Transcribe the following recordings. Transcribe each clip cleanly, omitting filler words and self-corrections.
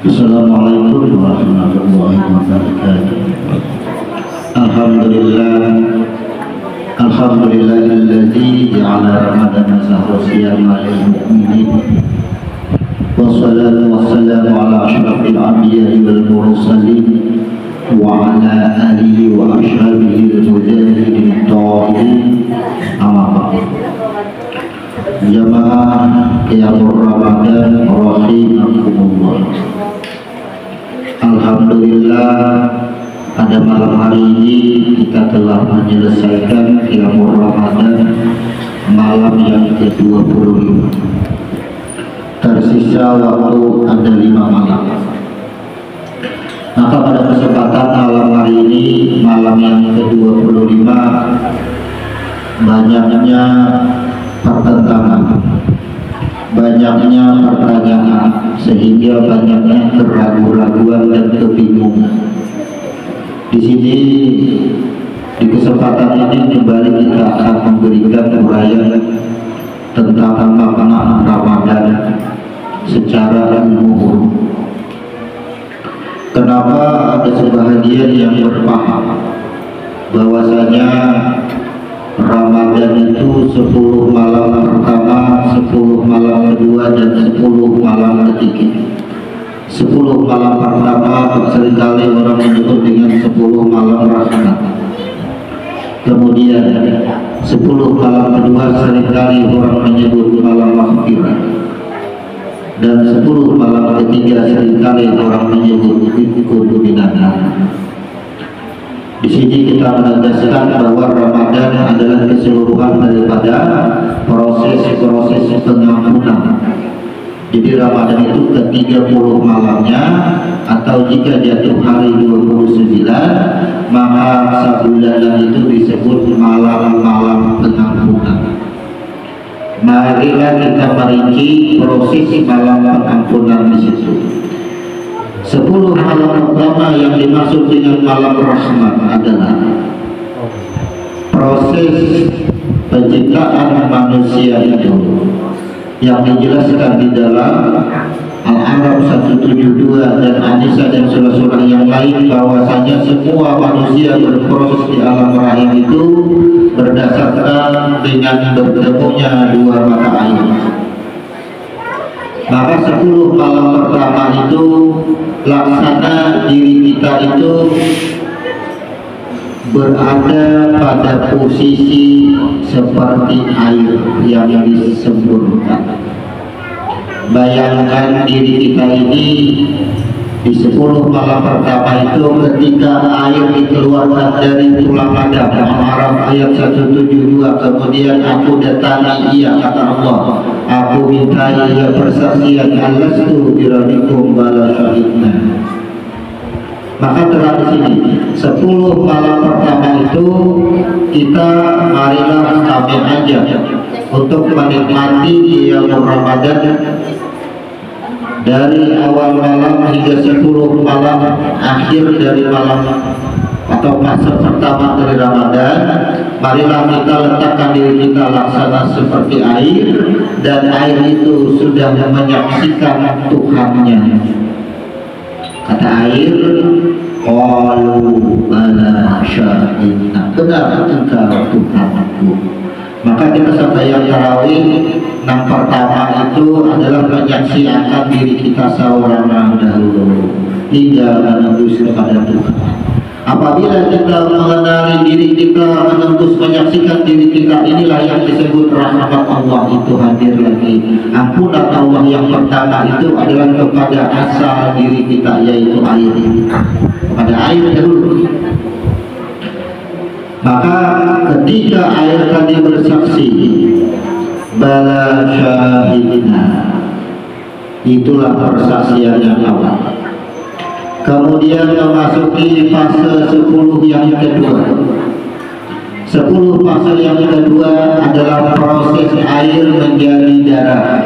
Assalamualaikum warahmatullahi wabarakatuh. Alhamdulillahilladzi ja'ala Ramadana shahra siyama lil mu'minin. Wassalatu wassalamu ala asyrafil anbiya'i wal mursalin wa ala alihi wa ashabihi al-mujahidin ta'irin. Amma ba'd. Jamaah qiyamul Ramadan rahimakumullah. Alhamdulillah, pada malam hari ini kita telah menyelesaikan qiyamul Ramadan malam yang ke-25. Tersisa waktu ada 5 malam. Maka pada kesempatan malam hari ini, malam yang ke-25, banyaknya pertentangan, banyaknya pertanyaan, sehingga banyaknya keraguan-raguan dan kebingungan. Di sini, di kesempatan ini kembali kita akan memberikan uraian tentang makna Ramadan secara umum. Kenapa ada sebahagian yang berpaham bahwasanya Ramadan itu 10 malam pertama, 10 malam kedua, dan 10 malam ketiga. 10 malam pertama seringkali orang menyebut dengan 10 malam rahmat. Kemudian 10 malam kedua seringkali orang menyebut malam maghfirah. Dan 10 malam ketiga seringkali orang menyebut Idul Binatang. Di sini kita menegaskan bahwa Ramadan adalah keseluruhan daripada proses-proses pengampunan. Jadi Ramadan itu ke-30 malamnya, atau jika jatuh hari 29, maka sabulanan itu disebut malam-malam pengampunan. Marilah kita merinci proses malam pengampunan di situ. 10 malam pertama yang dimaksud dengan malam rahmat adalah proses penciptaan manusia itu yang dijelaskan di dalam Al-A'raf 172 dan An-Nisa dan surah-surah yang lain, bahwasanya semua manusia berproses di alam rahim itu berdasarkan dengan bertemunya 2 mata air. Maka 10 malam pertama itu laksana diri kita itu berada pada posisi seperti air yang disempurnakan. Bayangkan diri kita ini di 10 malam pertama itu ketika air dikeluarkan dari tulang Adam, Al-A'raf ayat 172. Kemudian aku datangi ia, kata Allah, aku minta ia persaksian, alastu birabbikum bala syahidna. Maka telah di sini 10 malam pertama itu kita marilah kami aja untuk menikmati yang Ramadan dari awal malam hingga 10 malam akhir dari malam atau fase pertama dari Ramadan. Marilah kita letakkan diri kita laksana seperti air, dan air itu sudah menyaksikan Tuhannya. Kata air, qalu bala syahidna, benar engkau Tuhanku. Maka kita sembahyang tarawih 6 pertama itu adalah menyaksikan diri kita seorang dahulu hingga menembus kepada Tuhan. Apabila kita mengenali diri kita, menembus menyaksikan diri kita, inilah yang disebut rahmat Allah itu hadir lagi. Ampunan Allah yang pertama itu adalah kepada asal diri kita, yaitu air. Pada air dahulu. Maka ketika air tadi bersaksi, bala syahidina, itulah persaksian yang awal. Kemudian memasuki fase 10 yang kedua. 10 fase yang kedua adalah proses air menjadi darah.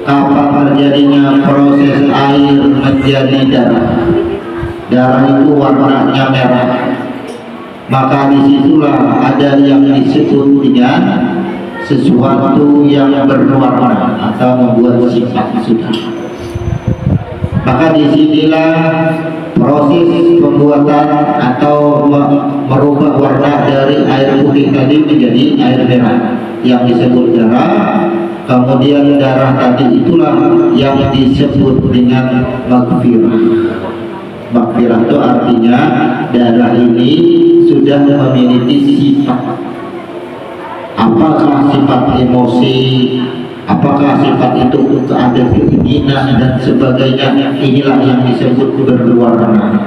Kapan terjadinya proses air menjadi darah? Darah itu warnanya merah. Maka disitulah ada yang disebut dengan sesuatu yang berwarna atau membuat sifat suci. Maka disinilah proses pembuatan atau merubah warna dari air putih tadi menjadi air merah yang disebut darah. Kemudian darah tadi itulah yang disebut dengan maghfirah. Maghfirah itu artinya darah ini sudah memiliki sifat. Apakah sifat emosi, apakah sifat itu ada keinginan dan sebagainya, inilah yang disebut berwarna.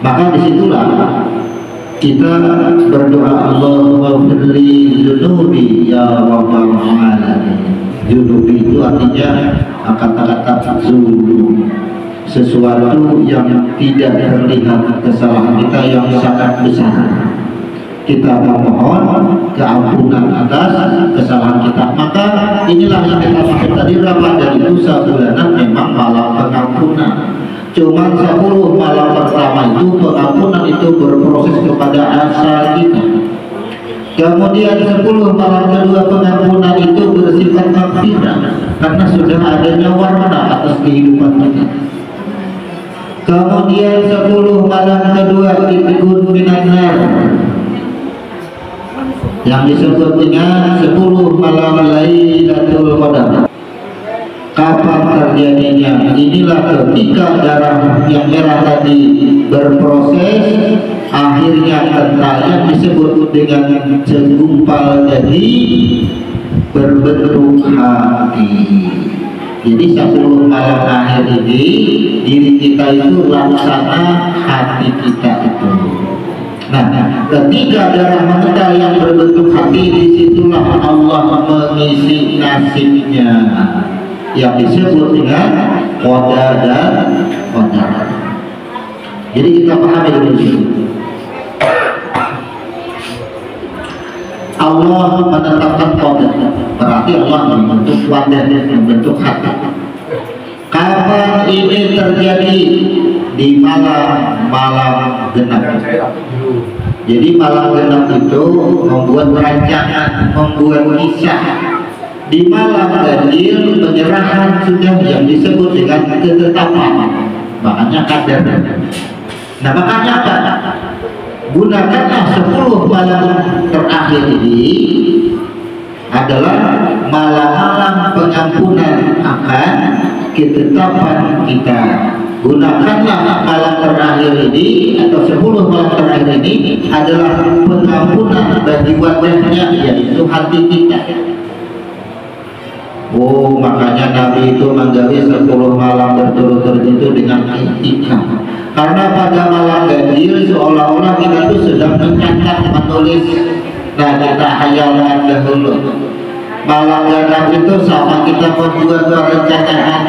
Maka disitulah kita berdoa, Allahumma firli zunubi ya rabbal alamin. Zunubi itu artinya kata-kata zulum, sesuatu yang tidak terlihat kesalahan kita yang sangat besar. Kita memohon keampunan atas kesalahan kita. Maka inilah yang kita maksud tadi, Ramadan itu sebulanan memang malam pengampunan. Cuma 10 malam pertama itu pengampunan itu berproses kepada asal kita. Kemudian 10 malam kedua pengampunan itu bersifat maghfirah karena sudah adanya warna atas kehidupan kita. Kemudian 10 malam kedua ikut minan nar, yang disebut dengan 10 malam Lailatul Qadar. Kapan terjadinya? Inilah ketika darah yang merah tadi berproses, akhirnya kental yang disebut dengan segumpal daging berbentuk hati. Jadi 10 malam akhir ini diri kita itu laksana hati kita itu. Nah, ketika darah mengental yang berbentuk hati, disitulah Allah mengisi nasibnya yang disebut dengan qada dan qadar. Jadi kita pahami dulu sini. Allah menetapkan qada, berarti Allah membentuk wadah, membentuk hati. Kapan ini terjadi? Di malam genap. Jadi malam genap itu membuat rancangan, membuat kisah. Di malam ganjil penyerahan sudah yang disebut dengan ketetapan, makanya qadar. Nah, makanya apa? Gunakanlah 10 malam terakhir ini adalah malam-malam pengampunan akan ketetapan kita. Gunakanlah malam terakhir ini atau 10 malam terakhir ini adalah pengampunan bagi wadahnya, yaitu hati kita. Oh, makanya Nabi itu menggawe 10 malam berturut-turut itu dengan iktikaf. Karena pada malam ganjil seolah-olah kita itu sedang mencatat, menulis. Nah, kita hayalkan dahulu. Malam ganjil itu sama kita membuat perencanaan.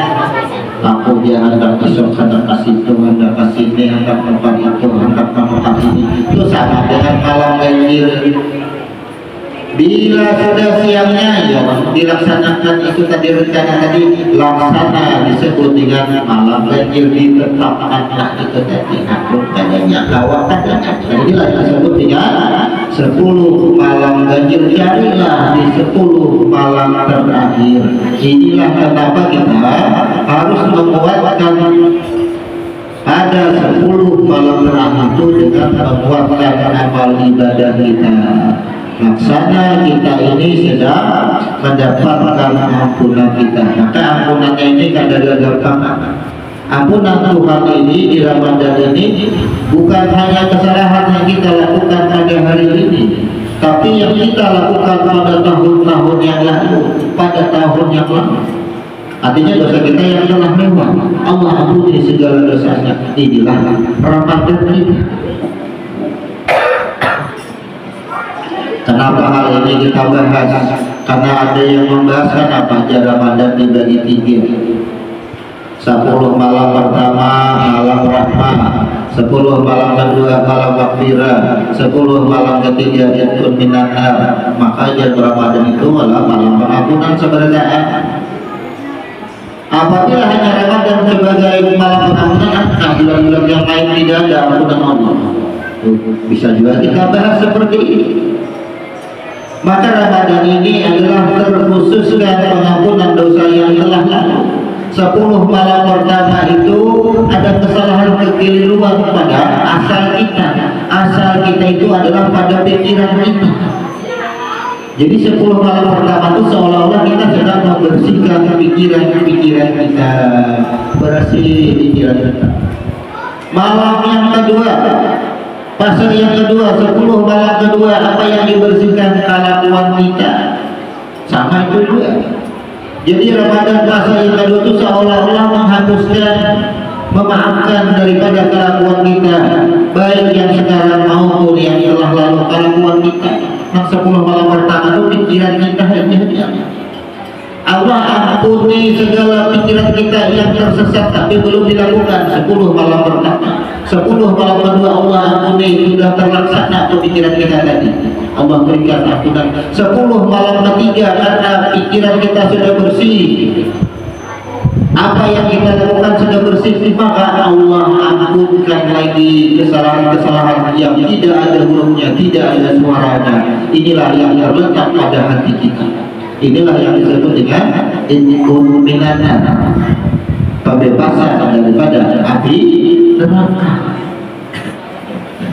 Aku dia hendak besok, hendak ke situ, hendak ke sini, hendak tempat itu, hendak tempat ini. Itu sama dengan malam ganjil. Bila sudah siangnya ya dilaksanakan itu tadi, rencana tadi laksana, disebut dengan malam ganjil, ditetapkanlah itu tadi. Aku kayaknya kawakan inilah disebut dengan 10 malam ganjil. Carilah di 10 malam terakhir. Inilah kenapa kita harus menguatkan ada 10 malam terakhir itu dengan menguatkan amal ibadah kita. Laksana kita ini sedang mendapatkan ampunan kita. Maka ampunannya ini kan dari gampang. Ampunan Tuhan ini di Ramadan ini bukan hanya kesalahan yang kita lakukan pada hari ini, tapi yang kita lakukan pada tahun-tahun yang lalu, pada tahun yang lalu. Artinya dosa kita yang telah lewat, Allah ampuni segala dosanya. Inilah Ramadan kita. Kenapa hal ini kita bahas? Karena ada yang membahaskan apa aja Ramadan dibagi 3. 10 malam pertama malam rahmah, 10 malam kedua malam maghfirah, 10 malam ketiga yaitu minan nar. Maka Ramadan itu adalah malam pengampunan sebenarnya. Apabila hanya Ramadan sebagai malam pengampunan, bulan-bulan yang lain tidak ada ampunan Allah. Bisa juga kita bahas seperti ini. Maka Ramadan ini adalah terkhususkan pengampunan dosa yang telah lalu. 10 malam pertama itu ada kesalahan kekeliruan pada asal kita. Asal kita itu adalah pada pikiran kita. Jadi 10 malam pertama itu seolah-olah kita sedang membersihkan pikiran-pikiran kita, bersih pikiran kita. Malam yang kedua, fase yang kedua, 10 malam kedua, apa yang dibersihkan? Kelakuan kita. Sama itu juga. Jadi Ramadan fase yang kedua itu seolah-olah menghapuskan, memaafkan daripada kelakuan kita, baik yang sekarang maupun yang telah lalu. Kelakuan kita, yang 10 malam pertama itu pikiran kita aja. Allah ampuni segala pikiran kita yang tersesat tapi belum dilakukan. 10 malam pertama, 10 malam kedua Allah ampuni, sudah terlaksana tuh pikiran kita tadi, Allah berikan ampunan. 10 malam ketiga karena pikiran kita sudah bersih, apa yang kita lakukan sudah bersih, maka Allah ampunkan lagi kesalahan-kesalahan yang tidak ada hurufnya, tidak ada suaranya. Inilah yang terletak pada hati kita. Inilah yang disebut dengan inqun minana, pembebasan daripada api neraka,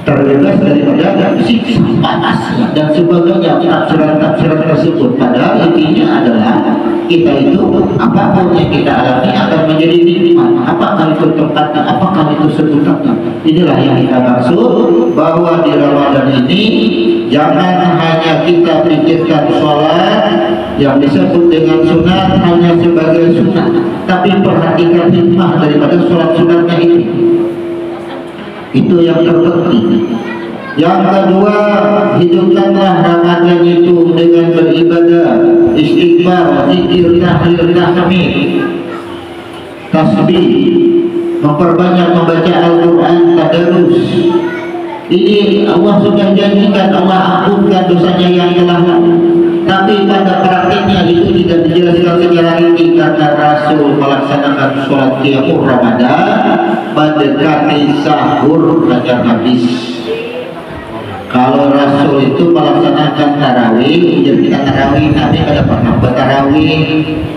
terbebas daripada siksa panas dan sebagainya. Tafsiran tersebut pada intinya adalah kita itu apapun yang kita alami akan menjadi nikmat, apakah itu tempatnya, apakah itu sebutannya. Inilah yang kita maksud bahwa di Ramadan ini jangan hanya kita pikirkan sholat yang disebut dengan sunat hanya sebagai sunat, tapi perhatikan hikmah daripada sholat sunatnya itu. Itu yang terpenting. Yang kedua, hidupkanlah Ramadan itu dengan beribadah, istighfar, zikir, tahlil, tahmid, tasbih, memperbanyak membaca Al-Quran, tadarus. Ini Allah sudah janjikan, Allah ampunkan dosanya yang telah lalu. Tapi pada praktiknya itu tidak dijelaskan secara rinci karena Rasul melaksanakan sholat qiyamul Ramadan mendekati sahur saja habis. Kalau Rasul itu melaksanakan tarawih, jadi kita tarawih, Nabi ada pernah bertarawih,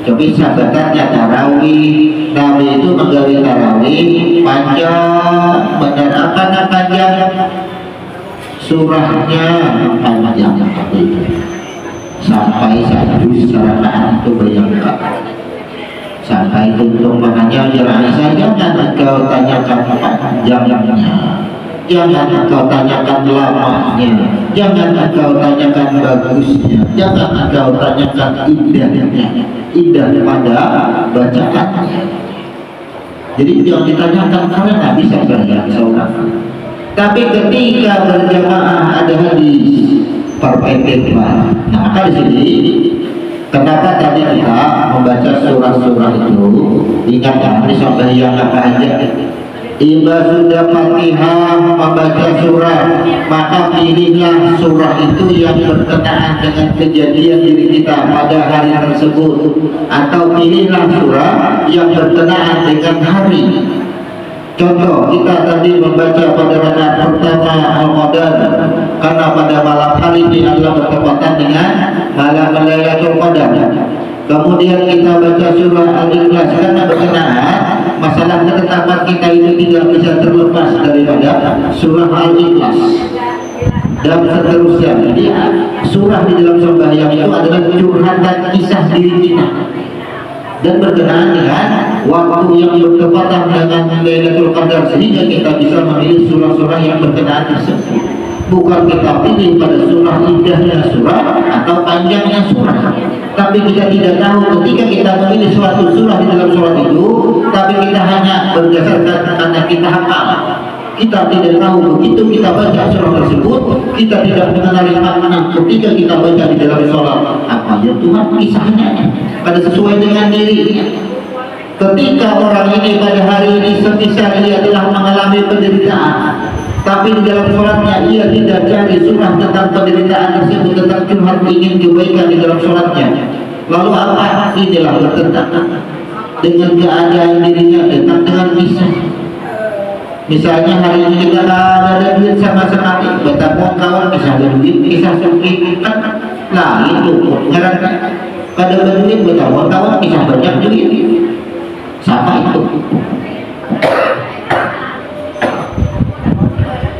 tapi sahabatnya tarawih, Nabi itu menggawi tarawih panjang, benar apa panjang, surahnya panjang sampai 100 rakaat itu bayangkan. Sampai tutup makanya Aisyah, jangan engkau tanyakan panjangnya, jangan engkau tanyakan lamanya, jangan engkau tanyakan bagusnya, jangan engkau tanyakan indahnya, indah pada bacaannya. Jadi yang ditanyakan karena nggak bisa berjalan seorang. Tapi ketika berjamaah ada hadis perpendeklah. Nah, maka di sini kenapa tadi kita membaca surah-surah itu? Ingat ya, ini sampai yang apa aja. Iba sudah Fatihah membaca surah, maka pilihlah surah itu yang berkenaan dengan kejadian diri kita pada hari tersebut, atau pilihlah surah yang berkenaan dengan hari. Contoh, kita tadi membaca pada rakaat pertama Al-Qadar karena pada malam hari ini Allah bertepatan dengan malam Lailatul Qadar. Kemudian kita baca surah Al-Ikhlas karena berkenaan masalah ketetapan kita itu tidak bisa terlepas daripada surah Al-Ikhlas dan seterusnya. Jadi surah di dalam sembahyang itu adalah curhatan kisah diri kita dan berkenaan dengan waktu yang bertepatan dengan Lailatul Qadar, sehingga kita bisa memilih surah-surah yang berkenaan tersebut. Bukan kita pilih pada surah indahnya surah atau panjangnya surah, tapi kita tidak tahu ketika kita memilih suatu surah di dalam surah itu, tapi kita hanya berdasarkan karena kita hafal. Kita tidak tahu begitu kita baca surah tersebut, kita tidak mengenali makna ketika kita baca di dalam sholat. Apa ya Tuhan kisahnya pada sesuai dengan dirinya. Ketika orang ini pada hari ini semisal ia telah mengalami penderitaan, tapi di dalam sholatnya ia tidak cari surah tentang penderitaan tersebut, tentang curhat ingin kebaikan di dalam sholatnya, lalu apa? Inilah bertentangan dengan keadaan dirinya, tentang dengan kisah. Misalnya hari ini kita ada duit sama sekali, betapa kawan bisa ada duit, bisa suki kan, nah itu ngarang pada duit betapa kawan bisa banyak duit. sama itu.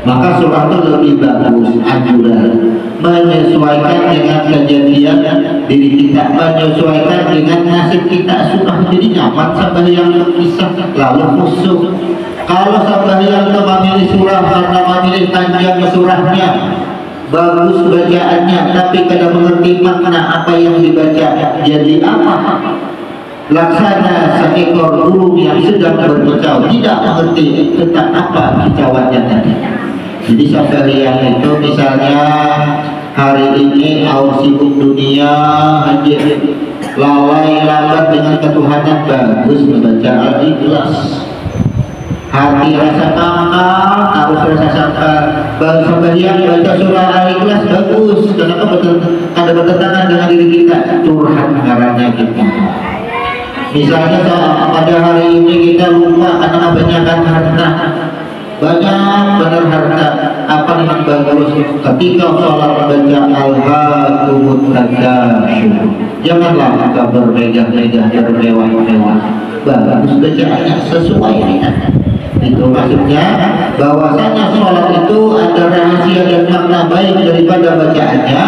Maka surah itu lebih bagus anjuran menyesuaikan dengan kejadian diri kita, menyesuaikan dengan nasib kita. Surah jadi nyaman sampai yang berkisah lalu musuh. Kalau sampai yang memilih surah karena memilih panjang surahnya, bagus bacaannya, tapi kada mengerti makna apa yang dibaca, jadi apa? Laksana seekor burung yang sedang berkicau, tidak mengerti tentang apa kicauannya tadi. Jadi sekalian itu misalnya hari ini awal sibuk dunia aja, lalai lambat dengan ketuhanan, bagus membaca Al-Ikhlas. Hati rasa tangkal, harus rasa sabar. Bang sekalian baca surah Al-Ikhlas bagus. Kenapa ada bertentangan dengan diri kita? Curhat karena kita. Misalnya pada hari ini kita lupa karena kebanyakan harta, banyak benar harta. Apa yang bagus ketika sholat baca Al-Haakumut Takatsur, janganlah kita bermegah-megah, bermewah-mewah. Bagus bacaannya sesuai dengan itu. Maksudnya bahwasanya sholat itu ada rahasia dan makna baik daripada bacaannya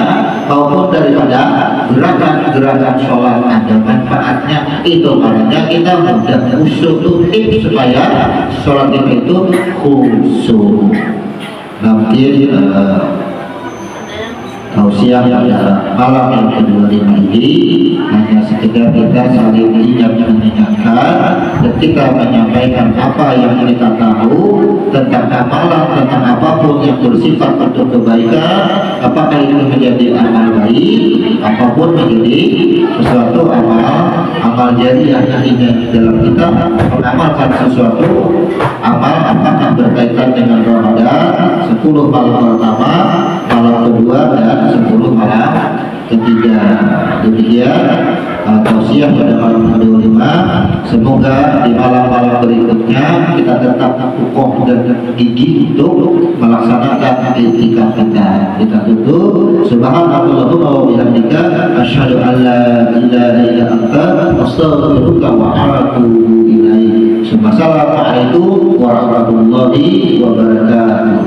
maupun daripada gerakan-gerakan sholat, ada manfaatnya. Itu makanya kita mudah usul tips supaya sholat itu khusyuk. Nanti tausiah pada malam yang ke-25 ini hanya sekedar kita saling ingat mengingatkan ketika menyampaikan apa yang kita tahu tentang amalan, tentang apapun yang bersifat untuk kebaikan, apakah itu menjadi amal baik, apapun menjadi sesuatu amal jariah yang ingin dalam kita mengamalkan sesuatu amal apakah berkaitan dengan Ramadan 10 malam pertama, malam kedua dan 10 malam ketiga. Demikian tausiah pada malam ke-25. Semoga di malam-malam berikutnya kita tetap kokoh dan gigih untuk melaksanakan etika kita. Kita tutup. Subhanallahumma wa bihamdika asyhadu an la ilaha illa anta astaghfiruka wa atubu ilaik. Assalamualaikum warahmatullahi wabarakatuh.